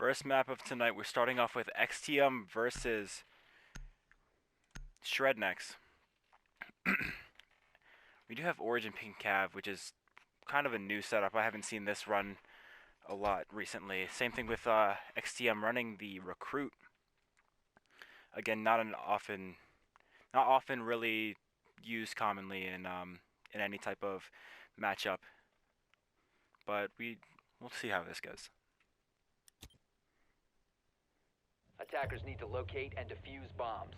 First map of tonight, we're starting off with Exitium versus ShredNex. We do have Origin Pink Cav, which is kind of a new setup. I haven't seen this run a lot recently. Same thing with Exitium running the Recruit. Again, not often really used commonly in any type of matchup. But we'll see how this goes. Attackers need to locate and defuse bombs.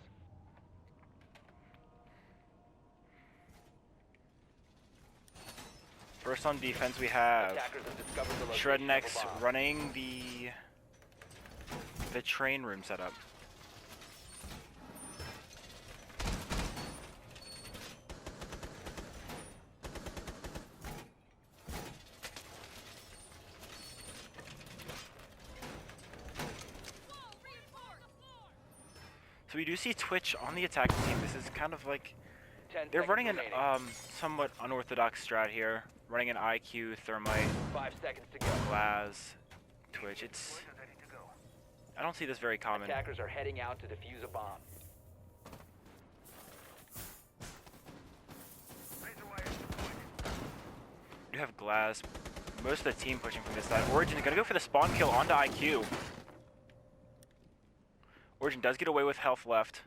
First on defense, we have Attackers have discovered the location ShredNex of a bomb. running the train room setup. So we do see Twitch on the attacking team. This is kind of like they're running an somewhat unorthodox strat here, running an IQ, Thermite, 5 seconds to go. Glass, Twitch. I don't see this very common. Attackers are heading out to defuse a bomb. You have Glass, most of the team pushing from this side. Origin is gonna go for the spawn kill onto IQ. Origin does get away with health left.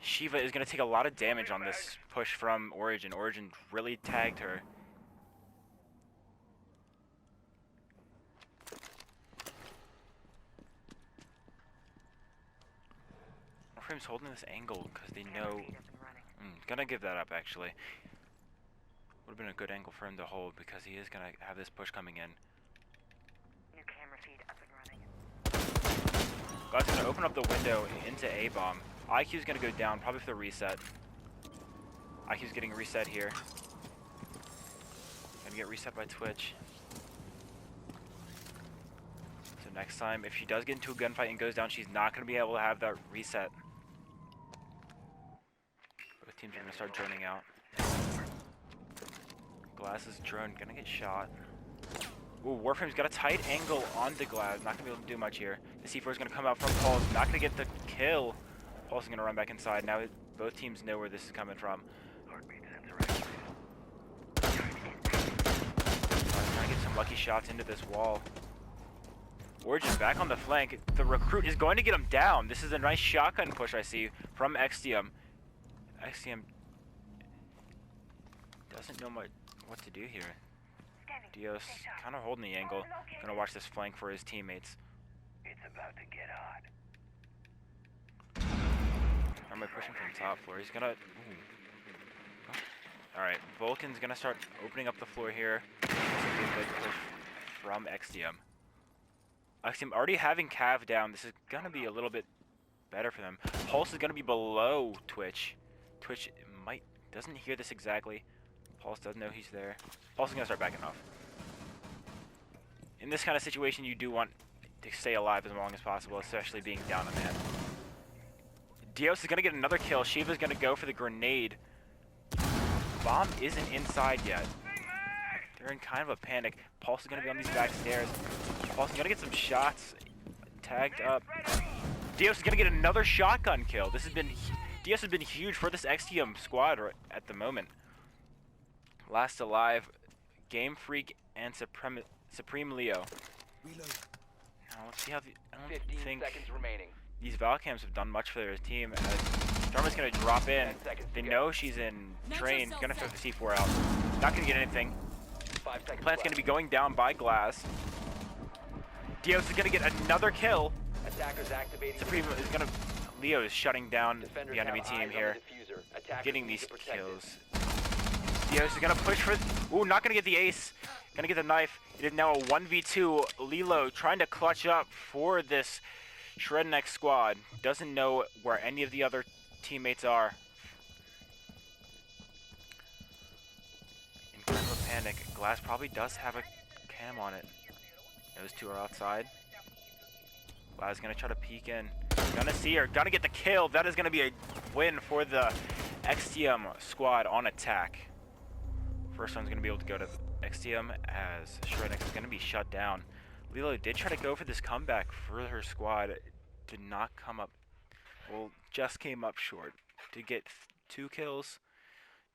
Shiva is going to take a lot of damage on this push from Origin. Origin really tagged her. OhRaez holding this angle because they know... gonna give that up actually. Would have been a good angle for him to hold because he is going to have this push coming in. New camera feed up and running. God's going to open up the window into A-bomb. IQ's going to go down, probably for the reset. IQ's getting reset here. Gonna get reset by Twitch. So next time, if she does get into a gunfight and goes down, she's not going to be able to have that reset. Both teams are going to start droning out. Glass's drone going to get shot. Ooh, Warframe's got a tight angle onto Glass. Not gonna be able to do much here. The C4 is gonna come out from Paul. Not gonna get the kill. Paul's gonna run back inside. Now both teams know where this is coming from. Trying to get some lucky shots into this wall. Origin back on the flank. The Recruit is going to get him down. This is a nice shotgun push I see from Exitium. Exitium doesn't know what to do here. Dios kind of holding the angle. Gonna watch this flank for his teammates. It's about to get hot. I'm gonna push him from top floor. He's gonna... Alright, Vulcan's gonna start opening up the floor here. This will be a good push from Exitium. Exitium already having Cav down. This is gonna be a little bit better for them. Pulse is gonna be below Twitch. Twitch doesn't hear this exactly. Pulse doesn't know he's there. Pulse is gonna start backing off. In this kind of situation, you do want to stay alive as long as possible, especially being down a man. Dios is going to get another kill. Shiva's going to go for the grenade. Bomb isn't inside yet. They're in kind of a panic. Pulse is going to be on these back stairs. Pulse is going to get some shots tagged up. Dios is going to get another shotgun kill. Dios has been huge for this Exitium squad at the moment. Last alive, Game Freak and Supreme Leo. Now let's see how I don't 15 think seconds remaining. these Valcams have done much for their team. Dharma's gonna drop in. They know she's in train. Gonna throw the C4 out. Not gonna get anything. 5 seconds Plant's left. gonna be going down by Glass. Dios is gonna get another kill. Attackers activating. Supreme is gonna. Leo is shutting down Defenders the enemy have team eyes on here, the diffuser. Attackers getting need these to protect it. kills. Dios is gonna push for. Ooh, not gonna get the ace. Gonna get the knife. It is now a 1v2. Lilo trying to clutch up for this ShredNex squad. Doesn't know where any of the other teammates are. In kind of a panic. Glass probably does have a cam on it. Those two are outside. Glass is gonna try to peek in. Gonna see her. Gonna get the kill. That is gonna be a win for the Exitium squad on attack. First one's gonna be able to go to Exitium as ShredNex is gonna be shut down. Lilo did try to go for this comeback for her squad. Did not come up. Well, just came up short. Did get 2 kills.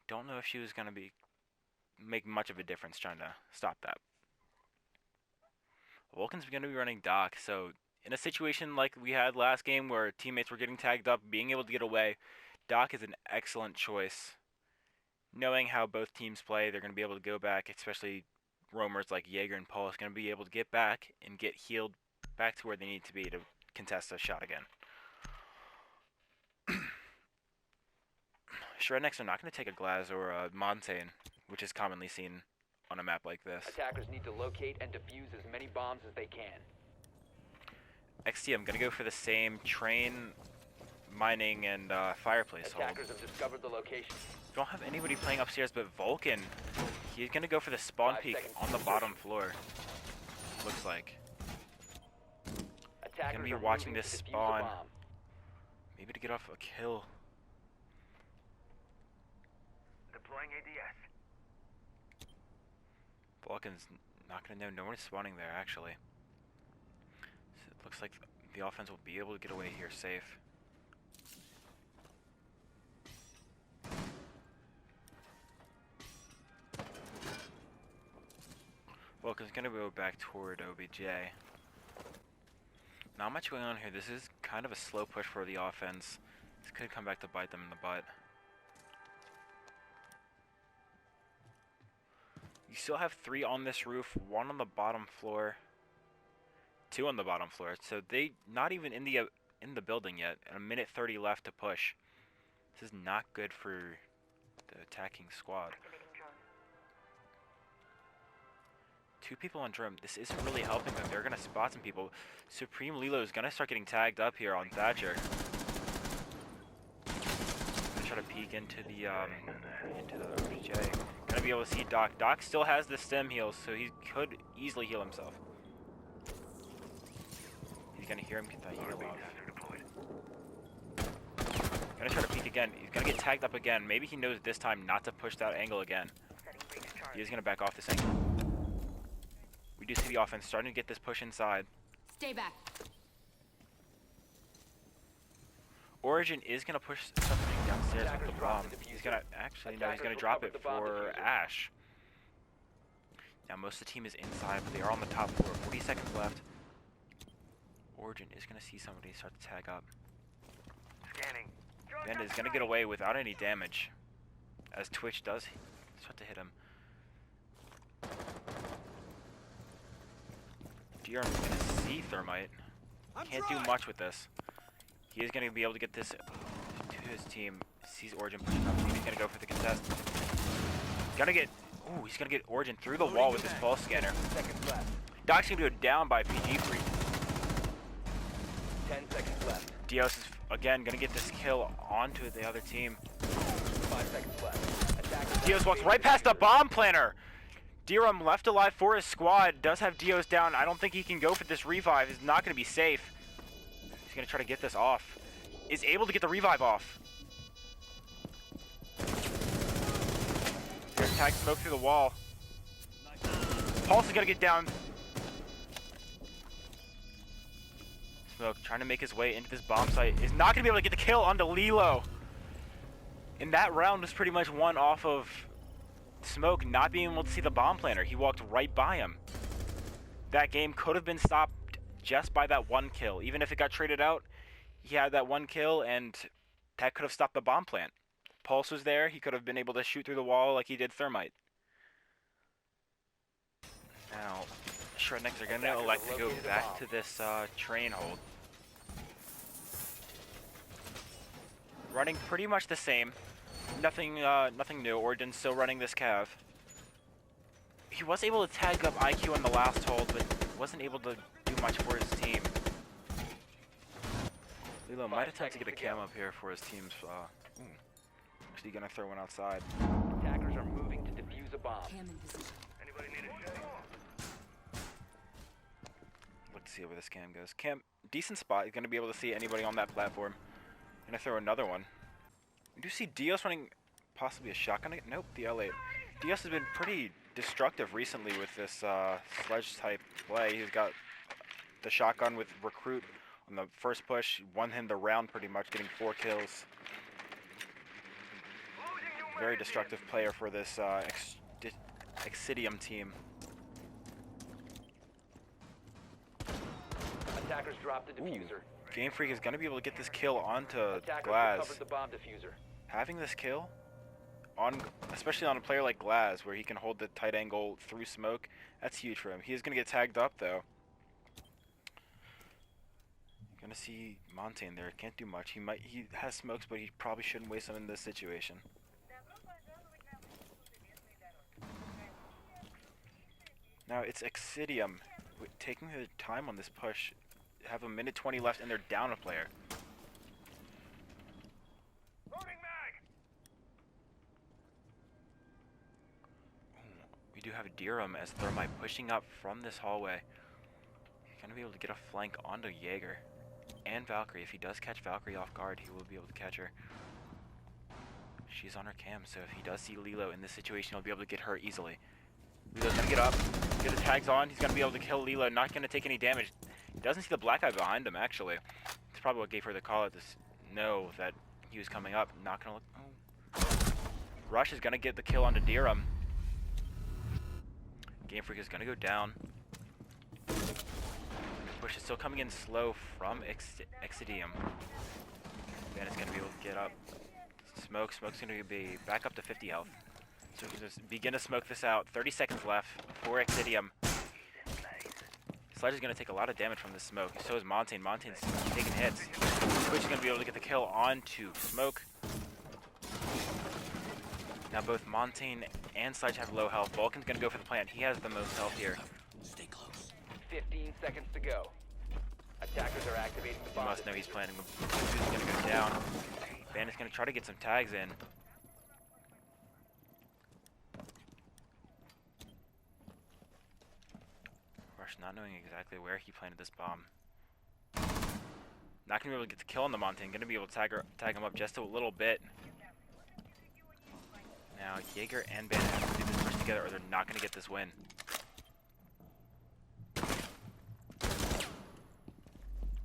Don't know if she was gonna make much of a difference trying to stop that. Vulcan's gonna be running Doc, so in a situation like we had last game where teammates were getting tagged up, being able to get away, Doc is an excellent choice. Knowing how both teams play, they're gonna be able to go back, especially roamers like Jaeger and Paul is gonna be able to get back and get healed back to where they need to be to contest a shot again. ShredNex are not going to take a Glaz or a Montaigne, which is commonly seen on a map like this. Attackers need to locate and defuse as many bombs as they can. XT, I'm going to go for the same train, mining, and fireplace hold. Attackers have discovered the location. Don't have anybody playing upstairs but Vulcan. He's going to go for the spawn 5 peak seconds on the to bottom floor. Looks like. Attackers Gonna be are watching moving this to defuse the spawn. bomb. Maybe to get off a kill. Deploying ADS. Vulcan's not going to know. No one's spawning there, actually. So it looks like the offense will be able to get away here safe. Vulcan's going to go back toward OBJ. Not much going on here. This is kind of a slow push for the offense. This could come back to bite them in the butt. You still have 3 on this roof, 1 on the bottom floor, 2 on the bottom floor. So they not even in the building yet. And a minute 30 left to push. This is not good for the attacking squad. Activating drone. 2 people on drone. This isn't really helping them. They're gonna spot some people. Supreme Lilo is gonna start getting tagged up here on Thatcher. Gonna try to peek into the OBJ. Gonna be able to see Doc. Doc still has the stem heals, so he could easily heal himself. He's gonna hear him get that heal off. Gonna try to peek again. He's gonna get tagged up again. Maybe he knows this time not to push that angle again. Setting breach charge. He is gonna back off this angle. We do see the offense starting to get this push inside. Stay back. Origin is gonna push something downstairs with Attackers the drop bomb. the diffuser. He's gonna actually no, he's Attackers gonna will drop cover it the bomb for diffuser. Ash. Now most of the team is inside, but they are on the top floor. 40 seconds left. Origin is gonna see somebody start to tag up. Scanning. Ben is gonna get away without any damage, as Twitch does start to hit him. DRM is gonna see Thermite. Can't do much with this. He is gonna be able to get this to his team. Sees Origin pushing up. He's gonna go for the contest. Gonna get. Ooh, he's gonna get Origin through the wall with his pulse scanner. Seconds left. Doc's gonna go down by PG3. 10 seconds left. Dios is again gonna get this kill onto the other team. 5 seconds left. Attackers Dios walks activated right past the diffuser. bomb planter. DRM left alive for his squad. Does have Dios down. I don't think he can go for this revive. He's not gonna be safe. He's gonna try to get this off. Is able to get the revive off. There's tag smoke through the wall. Pulse is gonna get down. Smoke trying to make his way into this bomb site. Is not gonna be able to get the kill onto Lilo. And that round was pretty much won off of Smoke not being able to see the bomb planter. He walked right by him. That game could have been stopped just by that 1 kill. Even if it got traded out, he had that 1 kill and that could have stopped the bomb plant. Pulse was there. He could have been able to shoot through the wall like he did Thermite. Now, ShredNex are going to elect to go back to this train hold. Running pretty much the same. Nothing new. Origin's still running this cav. He was able to tag up IQ in the last hold, but wasn't able to do much for his team. Lilo might attempt to get a cam up here for his team's. Actually, gonna throw one outside. Attackers are moving to defuse a bomb. Cam in position. Anybody need a shot? Look to see where this cam goes. Cam, decent spot. He's gonna be able to see anybody on that platform. Gonna throw another one. We do see Dios running possibly a shotgun. Nope, the L8. Dios has been pretty destructive recently with this sledge type play. He's got the shotgun with Recruit on the first push. Won him the round pretty much, getting 4 kills. Very destructive player for this Exitium team. Attackers dropped the diffuser. Game Freak is going to be able to get this kill onto Attackers Glaz. recovered the bomb diffuser. Having this kill, especially on a player like Glaz, where he can hold the tight angle through smoke, that's huge for him. He is going to get tagged up, though. Going to see Montaigne there. Can't do much. He has smokes, but he probably shouldn't waste them in this situation. Now it's Exitium taking their time on this push. Have a minute 20 left, and they're down a player. We do have Dirham as Thermite pushing up from this hallway. He's gonna be able to get a flank onto Jaeger and Valkyrie. If he does catch Valkyrie off guard, he will be able to catch her. She's on her cam, so if he does see Lilo in this situation, he'll be able to get her easily. Lilo's gonna get up, get the tags on. He's gonna be able to kill Lilo, not gonna take any damage. He doesn't see the black guy behind him, actually. It's probably what gave her the call out to know that he was coming up. Not gonna look. Oh. Rush is gonna get the kill onto Dirham. Game Freak is gonna go down. Push is still coming in slow from Exitium. Bandit's gonna be able to get up. Smoke's gonna be back up to 50 health. So we can just begin to smoke this out. 30 seconds left for Exitium. Sledge is gonna take a lot of damage from this smoke. So is Montaigne. Montaigne's taking hits. Twitch is gonna be able to get the kill onto Smoke. Now both Montaigne and Sledge have low health. Vulcan's gonna go for the plant. He has the most health here. Stay close. 15 seconds to go. Attackers are activating the You bomb. must know he's planning. He's gonna go down. Bandit's gonna try to get some tags in. Rush not knowing exactly where he planted this bomb. Not gonna be able to get the kill on the Montaigne. Gonna be able to tag him up just a little bit. Now Jaeger and Bandit have to do this push together, or they're not gonna get this win.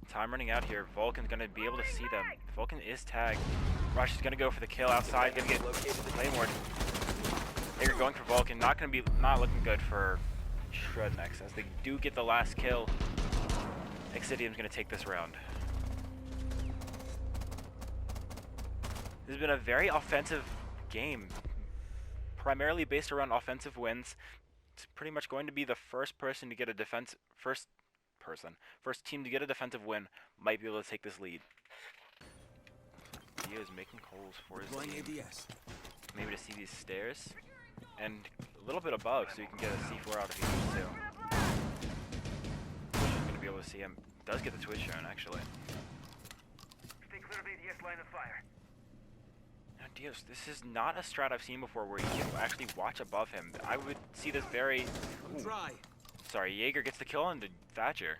Time running out here. Vulcan's gonna be able to see them. Vulcan is tagged. Rush is gonna go for the kill outside. Gonna get Claymore. They're going for Vulcan. Not looking good for ShredNex as they do get the last kill. Exitium's gonna take this round. This has been a very offensive game, primarily based around offensive wins. It's pretty much going to be the first person to get a first team to get a defensive win might be able to take this lead. He is making calls for his team. Maybe to see these stairs and a little bit above so you can get a C4 out if he needs to. He's gonna be able to see him. Does get the Twitch shown actually. Stay clear of ADS line of fire. Now Dios, this is not a strat I've seen before where you can actually watch above him. I would see this very... Ooh. Sorry, Jaeger gets the kill on the Thatcher.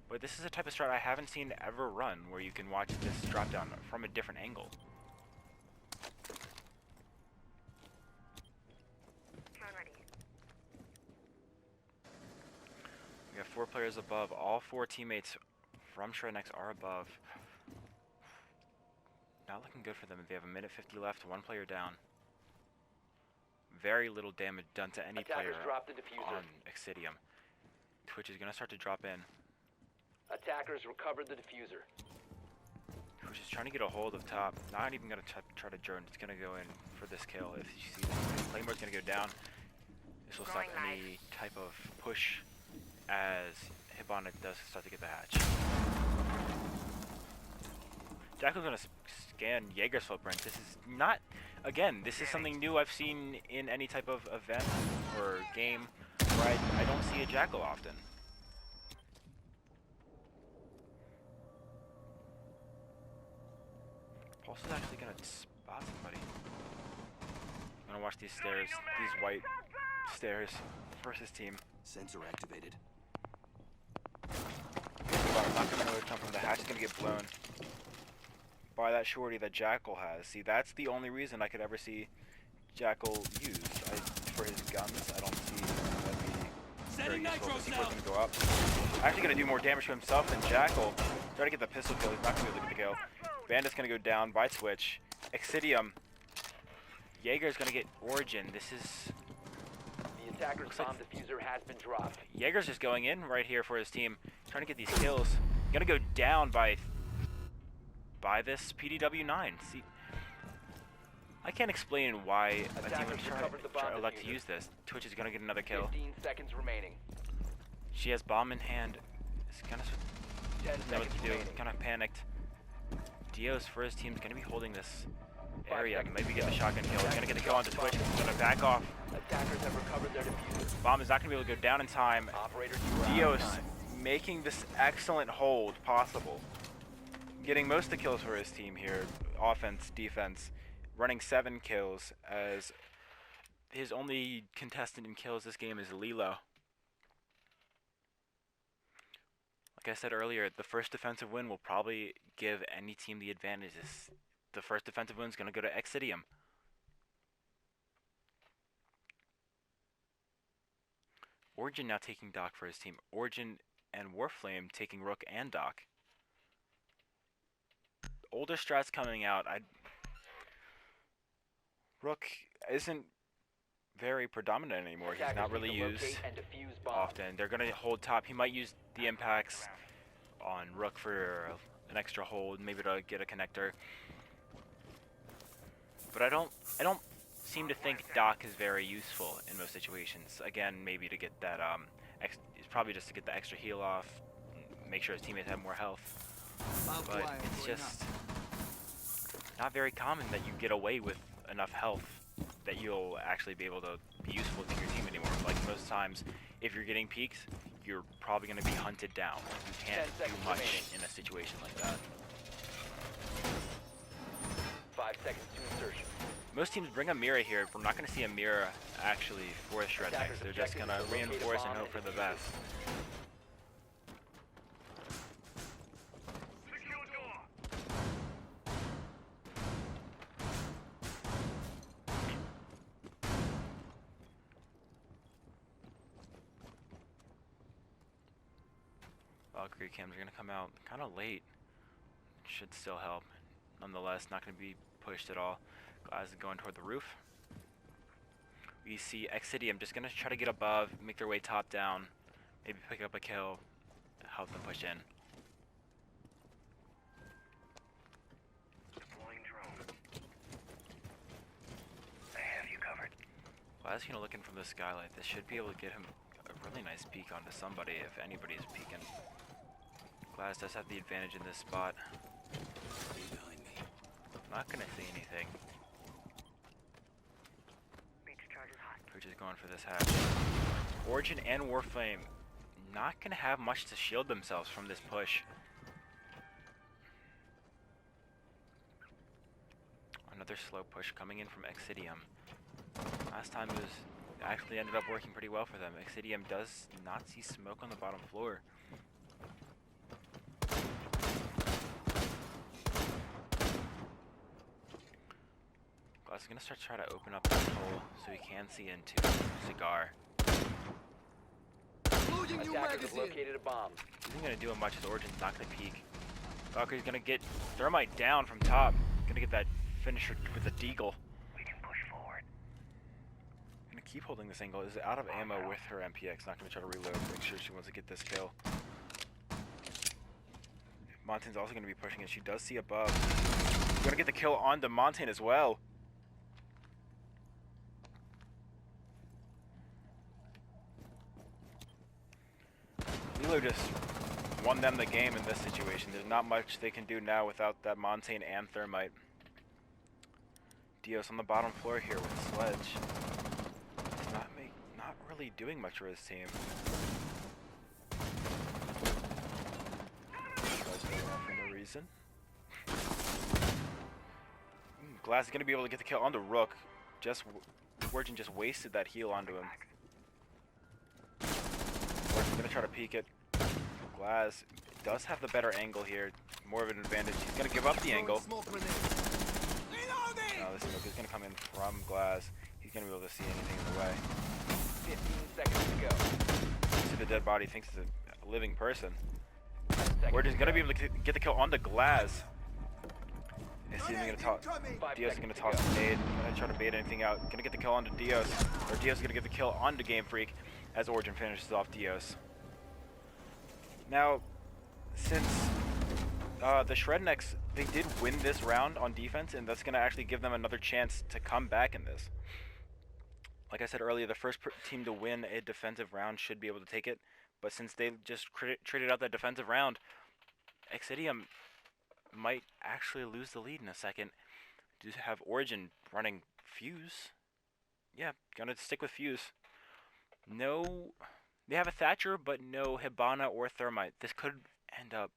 But this is a type of strat I haven't seen ever run where you can watch this drop down from a different angle. We have 4 players above. All 4 teammates from ShredNex are above. Not looking good for them. They have a minute 50 left, 1 player down. Very little damage done to any player on Exitium. Twitch is going to start to drop in. Attackers recovered the diffuser. Twitch is trying to get a hold of top. Not even going to try to drone. It's going to go in for this kill. If you see Claymore's going to go down. This will stop any type of push as Hibana does start to get the hatch. Jackal's going to scan Jaeger's footprint. This is not, again, this is something new I've seen in any type of event or game where I don't see a Jackal often. Pulse is actually going to spot somebody. I'm going to watch these stairs, these white stairs versus team. Sensor activated. I'm not going to know jump from the hatch is going to get blown by that shorty that Jackal has. See, that's the only reason I could ever see Jackal used. For his guns, I don't see that Very useful. The C4's gonna go up. Actually gonna do more damage to himself than Jackal. Try to get the pistol kill. He's not gonna be able to get the kill. Bandit's gonna go down by Twitch. Exitium. Jaeger's gonna get Origin. This is... The attacker's bomb diffuser has been dropped. Jaeger's just going in right here for his team. Trying to get these kills. Gonna go down by this PDW-9. See, I can't explain why a team would elect to use this. Twitch is gonna get another kill. 15 seconds remaining. She has bomb in hand. It's kind of 10 doesn't know what seconds to do. remaining. Kind of panicked. Dios for his team is gonna be holding this 5 area. seconds Maybe to get the go. shotgun kill. He's gonna get the kill onto Twitch. He's gonna back off. Attackers have recovered their diffuser. Bomb is not gonna be able to go down in time. Operators, you are out of Dios time. making this excellent hold possible. Getting most of the kills for his team here. Offense, defense. Running 7 kills as his only contestant in kills this game is Lilo. Like I said earlier, the first defensive win will probably give any team the advantage. The first defensive win is going to go to Exitium. Origin now taking Doc for his team. Origin and Warflame taking Rook and Doc. Older strats coming out. Rook isn't very predominant anymore. He's Attackers not really need to used locate and defuse bombs. often. They're going to hold top. He might use the impacts on Rook for an extra hold, maybe to get a connector. But I don't seem to think Doc is very useful in most situations. Again, maybe to get that it's probably just to get the extra heal off, make sure his teammates have more health. But it's just not very common that you get away with enough health that you'll actually be able to be useful to your team anymore. Like most times, if you're getting peaks, you're probably going to be hunted down. You can't 10 do seconds much remaining. in a situation like that. 5 seconds to insertion. Most teams bring a Mira here. We're not going to see a Mira actually for ShredNex. Attackers' They're just going to objective is to locate a reinforce and bomb hope for and the defuse it. best. Secure door. Valkyrie cams are going to come out kind of late. Should still help. Nonetheless, not going to be pushed at all. Guys are going toward the roof. We see Exitium just going to try to get above, make their way top down, maybe pick up a kill, help them push in. Deploying drone. I have you covered. Blasian looking from the skylight. This should be able to get him a really nice peek onto somebody if anybody's peeking. Glass does have the advantage in this spot. Not gonna say anything. Breach charge is hot. Coach is going for this hatch. Origin and Warflame not gonna have much to shield themselves from this push. Another slow push coming in from Exitium. Last time it was actually ended up working pretty well for them. Exitium does not see smoke on the bottom floor. Glass is gonna start trying to open up that hole so he can see into Cigar. Attackers have located a bomb. Isn't gonna do much as Origin's not gonna peek. Valkyrie's gonna get Thermite down from top. Gonna get that finisher with a deagle. We can push forward. Gonna keep holding this angle. Is out of ammo with her MPX. Not gonna try to reload. Make sure she wants to get this kill. Montaigne's also gonna be pushing it. She does see above. Gonna get the kill onto Montaigne as well. Lilo just won them the game in this situation. There's not much they can do now without that Montaigne and Thermite. Dios on the bottom floor here with Sledge. He's not really doing much for his team. Sledge going off for no reason. Glass is going to be able to get the kill onto Rook. Origin just wasted that heal onto him. Origin's going to try to peek it. Glass does have the better angle here. More of an advantage. He's going to give up the angle. No, this smoke is going to come in from Glass. He's going to be able to see anything in the way. 15 seconds to go. the dead body thinks it's a living person. 10 seconds We're just to gonna go. be able to get the kill on the glass. Exitium gonna toss. 5 Dios is seconds gonna to toss go. a nade. Gonna try to bait anything out. Gonna get the kill onto Dios. Or Dios is gonna get the kill onto Game Freak as Origin finishes off Dios. Now, since the ShredNex, they did win this round on defense, and that's gonna actually give them another chance to come back in this. Like I said earlier, the first team to win a defensive round should be able to take it. But since they just traded out that defensive round, Exitium might actually lose the lead in a second. Do have Origin running Fuse? Yeah, gonna stick with Fuse. No, they have a Thatcher, but no Hibana or Thermite. This could end up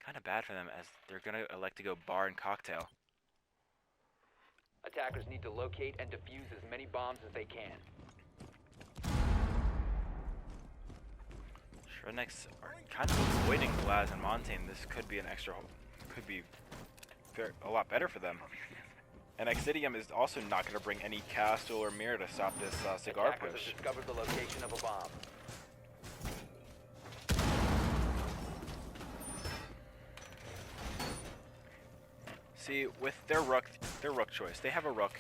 kind of bad for them, as they're gonna elect to go Bar and Cocktail. Attackers need to locate and defuse as many bombs as they can. ShredNex are kind of avoiding Glaz and Montaigne. This could be an extra, could be a lot better for them. And Exitium is also not going to bring any Castle or Mirror to stop this cigar Attackers push. have discovered the location of a bomb. See, with their rook choice, they have a rook,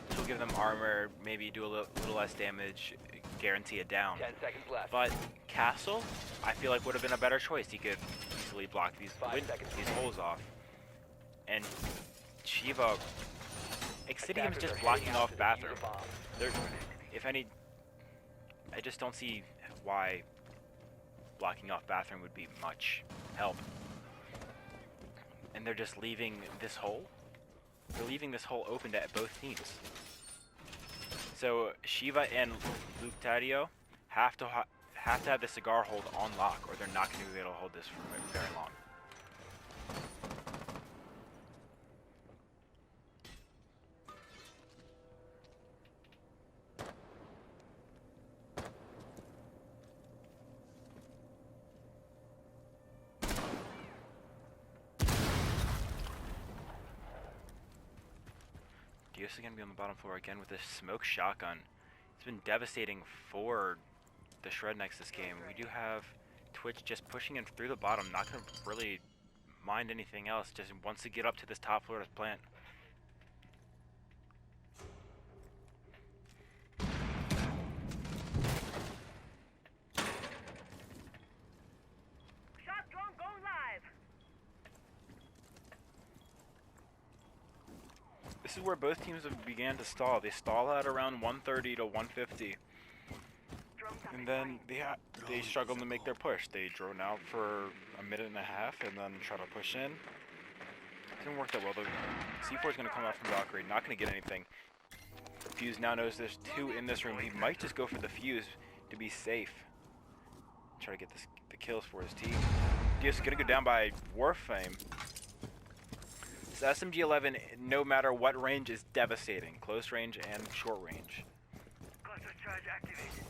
which will give them armor, maybe do a little less damage, guarantee a down. 10 seconds left. But Castle, I feel like would have been a better choice. He could easily block these 5 seconds. these holes off. And Shiva, Exitium's Attackers just are blocking heading out off to defuse bathroom. a bomb. There, if any, I just don't see why blocking off bathroom would be much help. And they're just leaving this hole. They're leaving this hole open to both teams. So Shiva and Luctario have to have the cigar hold on lock, or they're not going to be able to hold this for very long. Dios is going to be on the bottom floor again with this smoke shotgun. It's been devastating for the ShredNex this game. We do have Twitch just pushing in through the bottom, not going to really mind anything else, just wants to get up to this top floor to plant. Shot drone going live. This is where both teams have began to stall. They stall at around 130 to 150. And then they struggled to make their push. They drone out for a minute and a half and then try to push in. Didn't work that well. The C4 is going to come out from Valkyrie, not going to get anything. Fuse now knows there's two in this room. He might just go for the Fuse to be safe. Try to get the kills for his team. Dios is going to go down by Warframe. This SMG-11, no matter what range, is devastating. Close range and short range. Cluster charge activated.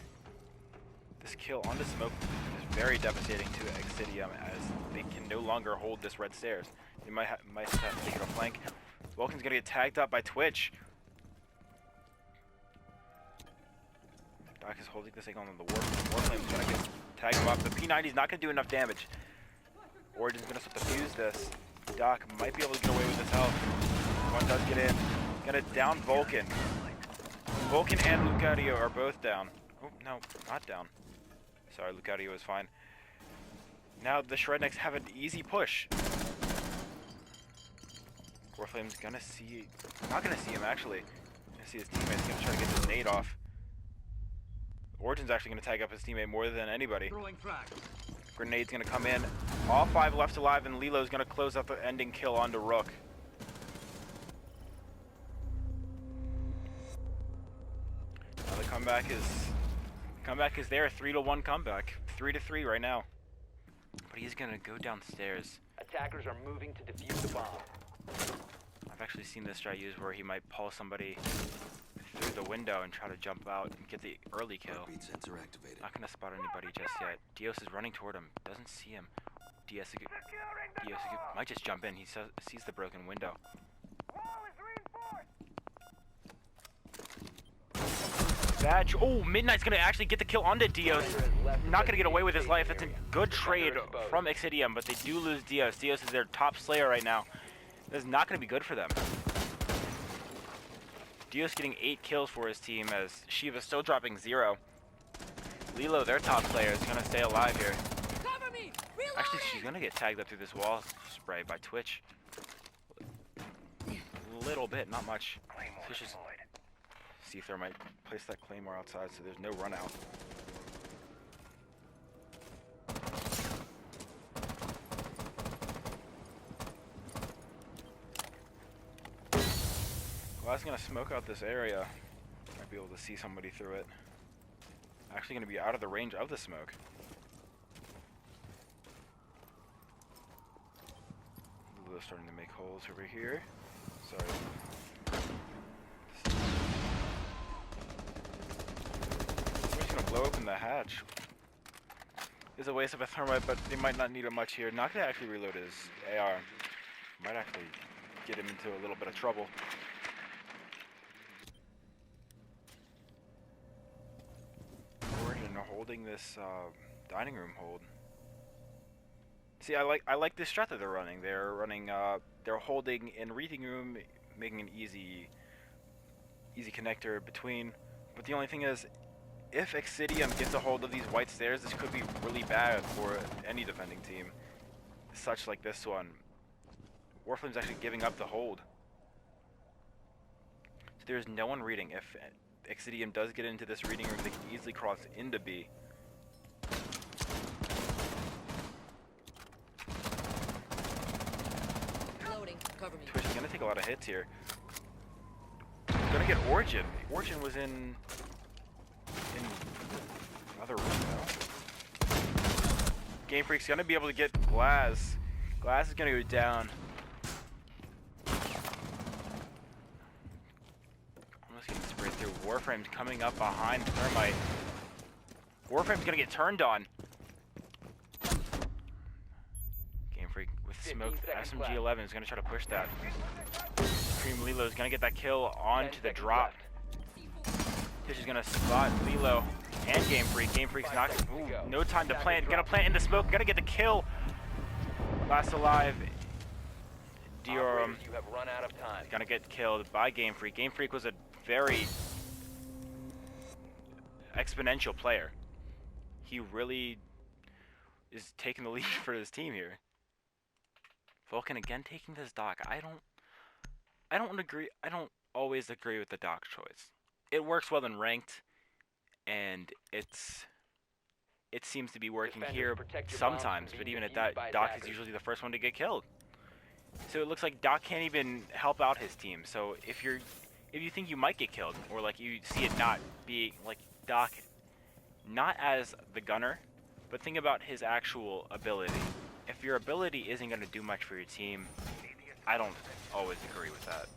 This kill on the smoke is very devastating to Exitium, as they can no longer hold this red stairs. They might have to take it a flank. Vulcan's gonna get tagged up by Twitch. Doc is holding this thing on the Warflame's gonna get tagged him up. The P90's not gonna do enough damage. Origin's gonna start to fuse this. Doc might be able to get away with his health. One does get in. Gonna down Vulcan. Vulcan and Lucario are both down. Oh, no, not down. Sorry, Lucario is fine. Now the ShredNex have an easy push. Warflame's gonna see... Not gonna see him, actually. Gonna see his teammate's gonna try to get this nade off. Origin's actually gonna tag up his teammate more than anybody. Grenade's gonna come in. All 5 left alive, and Lilo's gonna close up the ending kill onto Rook. Now the comeback is there. 3-1 comeback. 3-3 right now. But he's gonna go downstairs. Attackers are moving to defuse the bomb. I've actually seen this strat used where he might pull somebody through the window and try to jump out and get the early kill. Sensor activated. Not gonna spot anybody just yet. Dios is running toward him. Doesn't see him. Dios might just jump in. He sees the broken window. Wall is reinforced. Bad. Oh, Midnight's gonna actually get the kill onto Dios. Not gonna get away with his life. That's a good trade from Exitium, but they do lose Dios. Dios is their top slayer right now. This is not gonna be good for them. Dios getting 8 kills for his team as Shiva still dropping 0. Lilo, their top player, is gonna stay alive here. Cover me! Actually, she's gonna get tagged up through this wall spray by Twitch. A little bit, not much. So just see if they might place that claymore outside so there's no run out. Glass gonna smoke out this area. Might be able to see somebody through it. Actually gonna be out of the range of the smoke. Lulu's starting to make holes over here. Sorry. We're just gonna blow open the hatch. It's a waste of a thermite, but they might not need it much here. Not gonna actually reload his AR. Might actually get him into a little bit of trouble. Origin holding this dining room hold. See, I like this strat that they're running. They're running. They're holding in reading room, making an easy connector between. But the only thing is, if Exitium gets a hold of these white stairs, this could be really bad for any defending team, such like this one. Warflame's actually giving up the hold. So there's no one reading. If Exitium does get into this reading room, they can easily cross into B. Loading. Cover me. Twitch is gonna take a lot of hits here. Gonna get Origin. Origin was in another room now. Game Freak's gonna be able to get Glass. Glass is gonna go down. Almost getting sprayed through. Warframe's coming up behind Thermite. Warframe's gonna get turned on. Game Freak with smoke. SMG-11 is gonna try to push that. Cream Lilo is gonna get that kill onto the drop. Tish is gonna spot Lilo and Game Freak. Game Freak's not. Ooh, no time to plant. Gonna plant in the smoke. Gonna get the kill. Last alive. Diorum You have run out of time. gonna get killed by Game Freak. Game Freak was a very exponential player. He really is taking the lead for his team here. Vulcan again taking this dock. I don't agree. I don't always agree with the dock choice. It works well in ranked, and it seems to be working Defenders, here protect your bombs sometimes. from But being even at defused that, by Doc attackers. is usually the first one to get killed. So it looks like Doc can't even help out his team. So if you think you might get killed, or like you see it not be like Doc, not as the gunner, but think about his actual ability. If your ability isn't going to do much for your team, I don't always agree with that.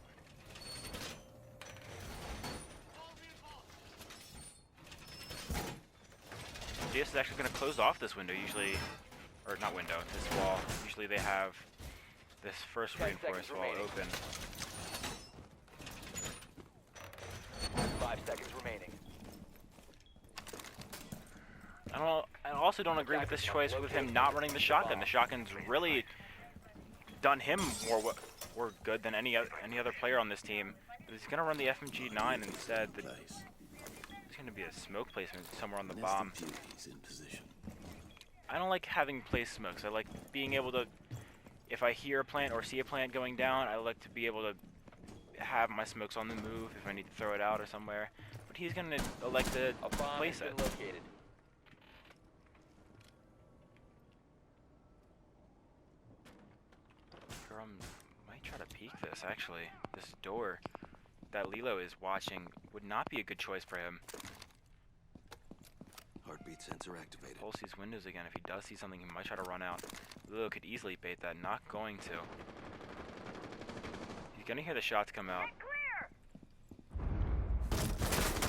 JS is actually going to close off this window usually, or not window, this wall. Usually they have this first 10 reinforced seconds wall remaining. open. 5 seconds remaining. I also don't agree with this choice with him not running the shotgun. The shotgun's really done him more good than any other player on this team. But he's going to run the FMG-9 instead. It's going to be a smoke placement somewhere on the bomb. I don't like having placed smokes. I like being able to, if I hear a plant or see a plant going down, I like to be able to have my smokes on the move if I need to throw it out or somewhere. But he's going to elect to A bomb place has it. been located. Might try to peek this actually. This door that Lilo is watching would not be a good choice for him. Heartbeat sensor activated. Pulse these windows again. If he does see something, he might try to run out. Lilo could easily bait that. Not going to. He's gonna hear the shots come out.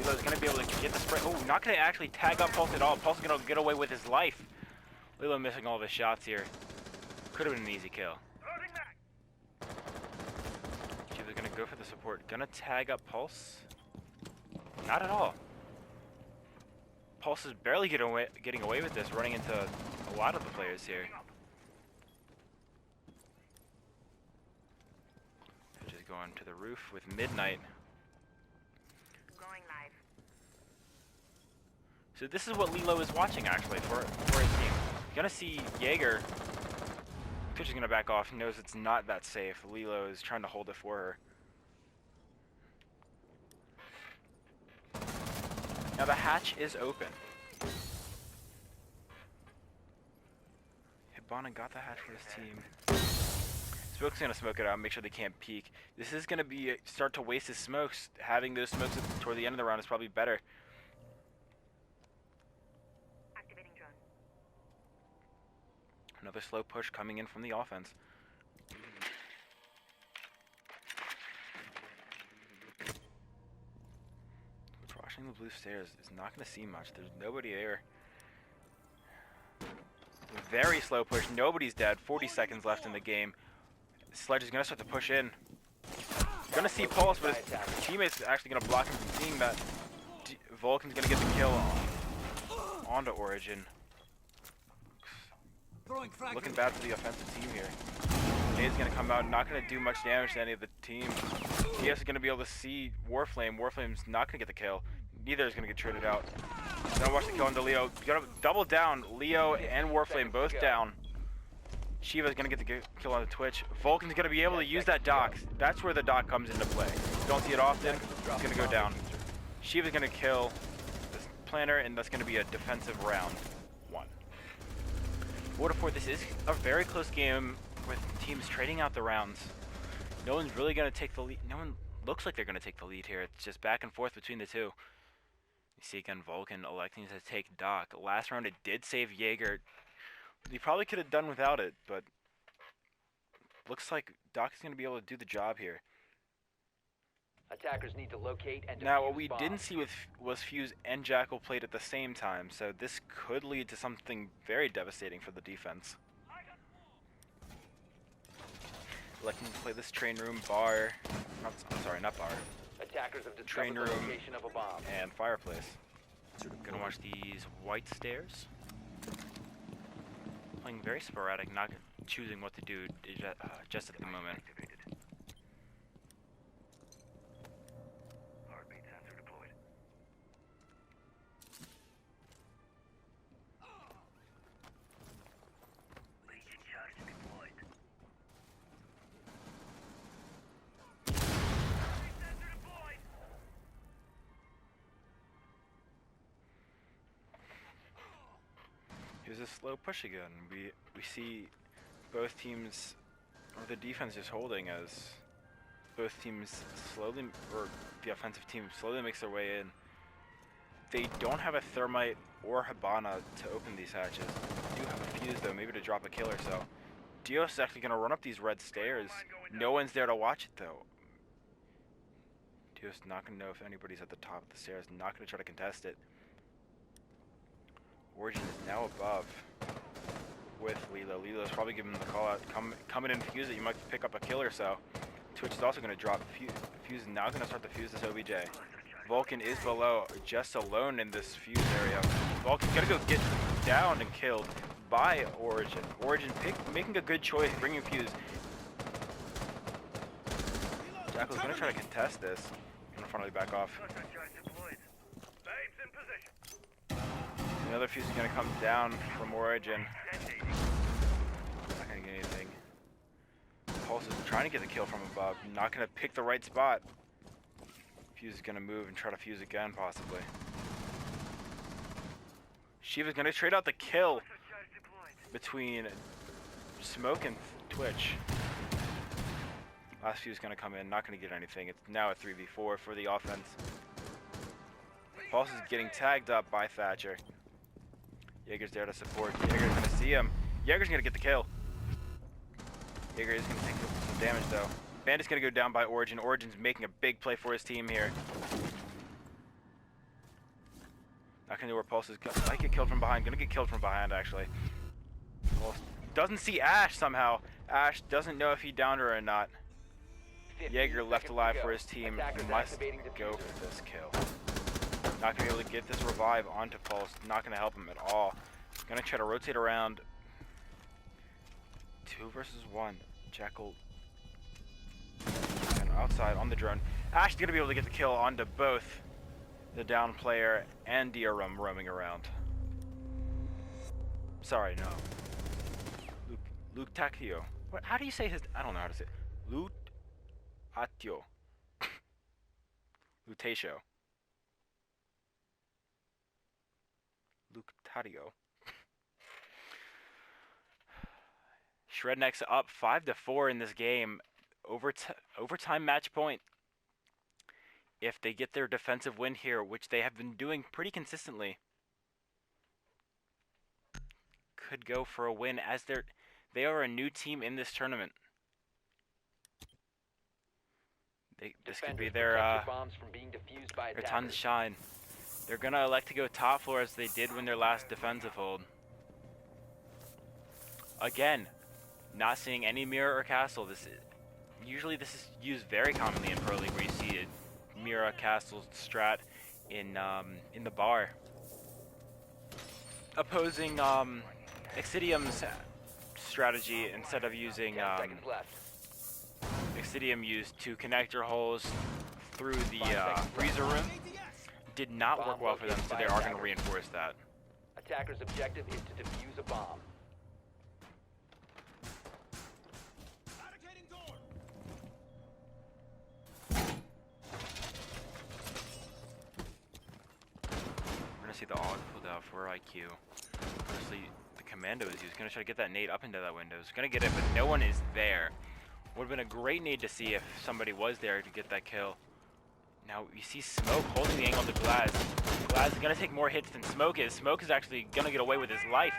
Lilo's gonna be able to get the spray. Oh, not gonna actually tag up Pulse at all. Pulse is gonna get away with his life. Lilo missing all of his shots here. Could have been an easy kill. Shiva's gonna go for the support. Gonna tag up Pulse. Not at all. Pulse is barely getting away with this, running into a lot of the players here. Just going to the roof with Midnight. Going live. So this is what Lilo is watching actually for his team. You're gonna see Jaeger. Twitch is gonna back off. He knows it's not that safe. Lilo is trying to hold it for her. Now the hatch is open. Hibana got the hatch for his team. Smoke's gonna smoke it out, make sure they can't peek. This is gonna be start to waste his smokes. Having those smokes toward the end of the round is probably better. Activating drone. Another slow push coming in from the offense. Crossing the blue stairs is not going to see much. There's nobody there. Very slow push. Nobody's dead. 40 seconds left in the game. Sledge is going to start to push in. Going to see Pulse, but his teammate's actually going to block him from seeing that. Vulcan's going to get the kill onto Origin. Looking bad for the offensive team here. Nade's going to come out, not going to do much damage to any of the team. DS is going to be able to see Warflame. Warflame's not going to get the kill. Neither is going to get traded out. Gonna watch the kill into Leo. Gonna double down. Leo and Warflame both down. Shiva's going to get the kill on the Twitch. Vulcan's going to be able to use that dock. That's where the dock comes into play. Don't see it often. It's going to go down. Shiva's going to kill this planner, and that's going to be a defensive round 1. Water Fort, this is a very close game with teams trading out the rounds. No one's really going to take the lead. No one looks like they're going to take the lead here. It's just back and forth between the two. You see again Vulcan electing to take Doc. Last round it did save Jaeger. He probably could have done without it, but looks like Doc is going to be able to do the job here. Attackers need to locate and Now, what defuse we bombs. didn't see was Fuse and Jackal played at the same time, so this could lead to something very devastating for the defense. Electing to play this train room, bar, I'm sorry, not bar, Attackers have discovered train the room location of a bomb. and fireplace. Gonna watch these white stairs. Playing very sporadic, not choosing what to do just at the moment. Heartbeat sensor deployed. Legion charge deployed. Sensor deployed. Here's a slow push again. We see both teams, or the defense is holding as both teams slowly, or the offensive team slowly makes their way in. They don't have a Thermite or Hibana to open these hatches. They do have a Fuse though, maybe to drop a kill or so. Dios is actually gonna run up these red stairs. No one's there to watch it though. Dios not gonna know if anybody's at the top of the stairs, not gonna try to contest it. Origin is now above with Lilo. Lilo's probably giving him the call out. Come in and fuse it. You might pick up a kill or so. Twitch is also going to drop. Fuse is now going to start to fuse this OBJ. Vulcan is below, just alone in this fuse area. Vulcan's going to go get down and killed by Origin. Origin making a good choice, bringing fuse. Jackal's going to try to contest this. I'm going to finally back off. Cluster charge deployed. Babes in position. Another fuse is going to come down from Origin. Not going to get anything. Pulse is trying to get the kill from above. Not going to pick the right spot. Fuse is going to move and try to fuse again, possibly. Shiva's going to trade out the kill Cluster charge deployed. between Smoke and Twitch. Last fuse is going to come in. Not going to get anything. It's now a 3v4 for the offense. Pulse is getting tagged up by Thatcher. Jaeger's there to support. Jaeger's gonna see him. Jaeger's gonna get the kill. Jaeger is gonna take some damage though. Bandit's gonna go down by Origin. Origin's making a big play for his team here. Not gonna know where Pulse is. Might get killed from behind. Gonna get killed from behind actually. Pulse doesn't see Ash somehow. Ash doesn't know if he downed her or not. 15 Jaeger left seconds alive to for go. his team. Attackers Must activating go diffuser. for this kill. Not gonna be able to get this revive onto Pulse. Not gonna help him at all. Gonna try to rotate around. 2 versus 1. Jackal. And outside on the drone. Ash is gonna be able to get the kill onto both the down player and Diarum roaming around. Sorry, no. Luke Takio. What? How do you say his? I don't know how to say it. Luke Atio. Lutatio. Luke Tadio. ShredNex up 5-4 in this game. Overtime match point. If they get their defensive win here, which they have been doing pretty consistently, could go for a win as they are a new team in this tournament. This could be their time to shine. They're gonna elect to go top floor as they did when their last defensive hold. Again, not seeing any mirror or castle. Usually this is used very commonly in Pro League, where you see a mirror, castle, strat in the bar. Opposing Exitium's strategy, instead of using Exitium used 2 connector holes through the freezer room, did not work well for them, so they are going to reinforce that. Attacker's objective is to defuse a bomb. We're going to see the AUG pulled out for IQ. Obviously, the commando is used. Going to try to get that nade up into that window. He's going to get it, but no one is there. Would have been a great nade to see if somebody was there to get that kill. Now you see Smoke holding the angle to Glaz. Glaz is gonna take more hits than Smoke is. Smoke is actually gonna get away with his life.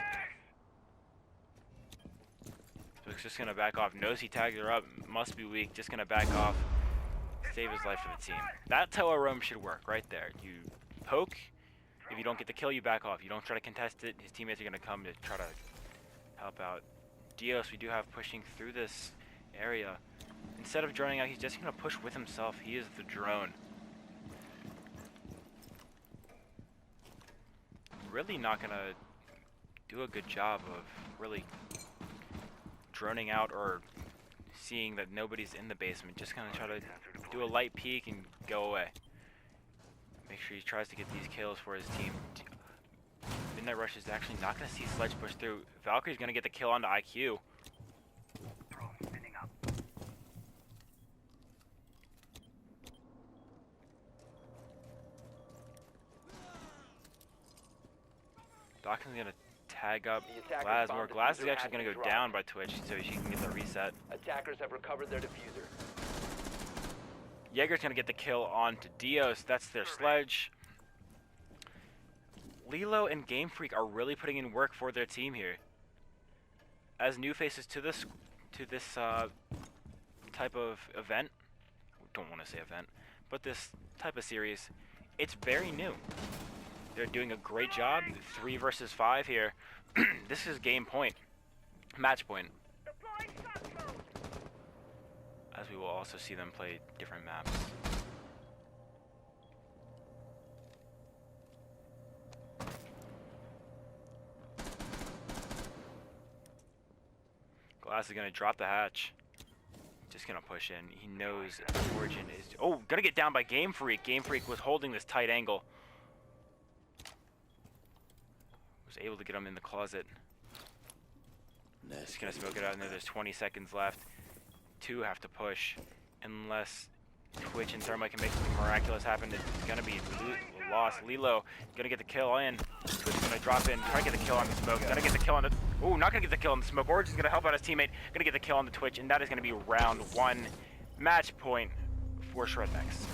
Smoke's just gonna back off. Knows he tagged her up. Must be weak. Just gonna back off. Save his life for the team. That's how a roam should work, right there. You poke. If you don't get the kill, you back off. You don't try to contest it. His teammates are gonna come to try to help out. Dios, we do have pushing through this area. Instead of droning out, he's just gonna push with himself. He is the drone. Really not gonna do a good job of really droning out or seeing that nobody's in the basement. Just gonna try to do a light peek and go away. Make sure he tries to get these kills for his team. Midnight Rush is actually not gonna see Sledge push through. Valkyrie's gonna get the kill onto IQ. Dawkins gonna tag up Glaz more. Glaz is actually gonna go down by Twitch so she can get the reset. Attackers have recovered their diffuser. Jaeger's gonna get the kill onto Dios. That's their Sledge. Lilo and Game Freak are really putting in work for their team here. As new faces to this type of event, don't want to say event, but this type of series, it's very new. They're doing a great job. 3 versus 5 here. This is game point. Match point. As we will also see them play different maps. Glass is going to drop the hatch. Just going to push in. He knows Origin is... Oh, going to get down by Game Freak. Game Freak was holding this tight angle. Was able to get him in the closet. Just gonna smoke it out, and there's 20 seconds left. 2 have to push, unless Twitch and Thermite can make something miraculous happen. It's gonna be lost. Lilo gonna get the kill in. Twitch gonna drop in, try to get the kill on the smoke. Gonna get the kill on the. Oh, not gonna get the kill on the smoke. Origin's gonna help out his teammate. Gonna get the kill on the Twitch, and that is gonna be round 1. Match point for ShredNex.